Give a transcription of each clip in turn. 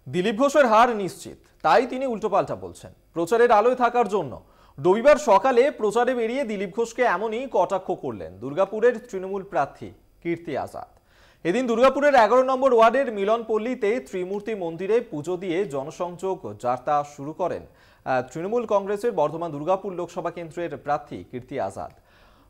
দিলীপ ঘোষের হার নিশ্চিত, তাই তিনি উল্টোপাল্টা বলছেন প্রচারের আলোয় থাকার জন্য। রবিবার সকালে প্রচারে বেরিয়ে দিলীপ ঘোষকে এমনই কটাক্ষ করলেন দুর্গাপুরের তৃণমূল প্রার্থী কীর্তি আজাদ। এদিন দুর্গাপুরের 11 নম্বর ওয়ার্ডের মিলনপল্লীতে ত্রিমূর্তি মন্দিরে পুজো দিয়ে জনসংযোগ যাত্রা শুরু করেন তৃণমূল কংগ্রেসের বর্ধমান দুর্গাপুর লোকসভা কেন্দ্রের প্রার্থী কীর্তি আজাদ।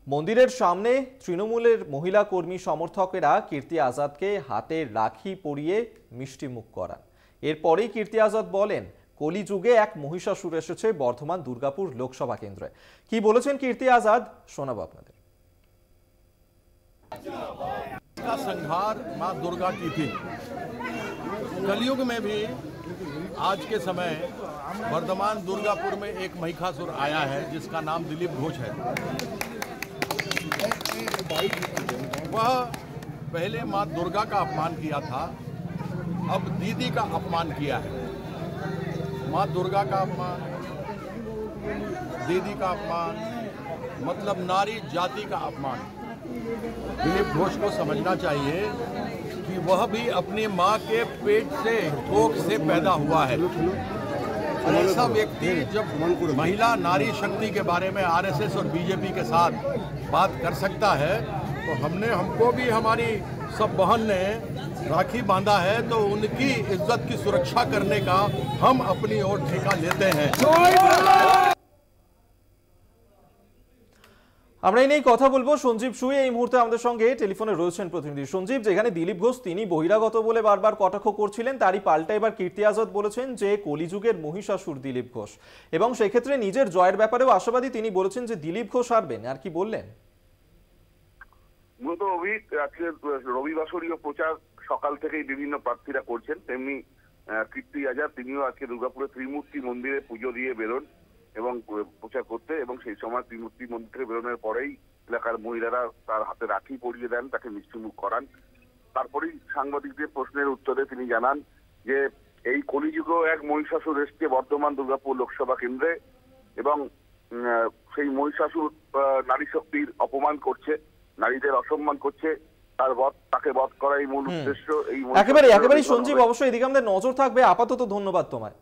মন্দিরের সামনে তৃণমূলের মহিলা কর্মী সমর্থকেরা কীর্তি আজাদকে হাতে রাখি পরিয়ে মিষ্টিমুখ করান। এরপরেই কীর্তি আজাদ বলেন, কলিযুগে এক মহিষাসুর এসেছে বর্ধমান দুর্গাপুর লোকসভা কেন্দ্রে। কি বলেছেন কীর্তি আজাদ শোনাবো আপনাদের। का संहार मां दुर्गा की थी। कलयुग में भी आज के समय वर्धमान दुर्गापुर में एक महिषासुर आया है जिसका नाम दिलीप घोष है। वह पहले मां दुर्गा का अपमान किया था, अब दीदी का अपमान किया है। मां दुर्गा का अपमान, दीदी का अपमान, मतलब नारी जाति का अपमान। दिलीप घोष को समझना चाहिए कि वह भी अपनी मां के पेट से, कोख से पैदा हुआ है। ऐसा व्यक्ति जब महिला नारी शक्ति के बारे में आरएसएस और बीजेपी के साथ बात कर सकता है, तो हमको भी हमारी सब बहन ने राखी बांधा है, तो उनकी इज्जत की सुरक्षा करने का हम अपनी ओर ठेका लेते हैं। আমরা এই নিয়ে কথা বলবো। সঞ্জীব সুই এই মুহূর্তে আমাদের সঙ্গে টেলিফোনে রয়েছেন প্রতিনিধি। সঞ্জীব, যেখানে দিলীপ ঘোষ তিনি বহিরাগত বলে বারবার কটাক্ষ করছিলেন, তারই পাল্টা এবার কীর্তি আজাদ বলেছেন যে কলিযুগের মহিষাসুর দিলীপ ঘোষ, এবং সেক্ষেত্রে নিজের জয়ের ব্যাপারেও আশাবাদী। তিনি বলেছেন যে দিলীপ ঘোষ হারবেন। আর কি বললেন? মূলত আজকে রবিবাসরীয় প্রচার সকাল থেকেই বিভিন্ন প্রার্থীরা করছেন, তেমনি কীর্তি আজাদ তিনিও আজকে দুর্গাপুরে ত্রিমূর্তি মন্দিরে পুজো দিয়ে বেরোন এবং প্রচার করতে, এবং সেই সময় ত্রিমূর্তি মন্দির থেকে বেরোনোর পরেই এলাকার মহিলারা তার হাতে রাখি পরিয়ে দেন, তাকে মিষ্টিমুখ করান। তারপরেই সাংবাদিকদের প্রশ্নের উত্তরে তিনি জানান যে এই কলিযুগেও এক মহিষাসুর এসছে বর্ধমান দুর্গাপুর লোকসভা কেন্দ্রে, এবং সেই মহিষাসুর নারী শক্তির অপমান করছে, নারীদের অসম্মান করছে, তাকে বধ করাই মূল উদ্দেশ্য। এই একেবারে সঞ্জীব, অবশ্যই এদিকে আমাদের নজর থাকবে। আপাতত ধন্যবাদ তোমায়।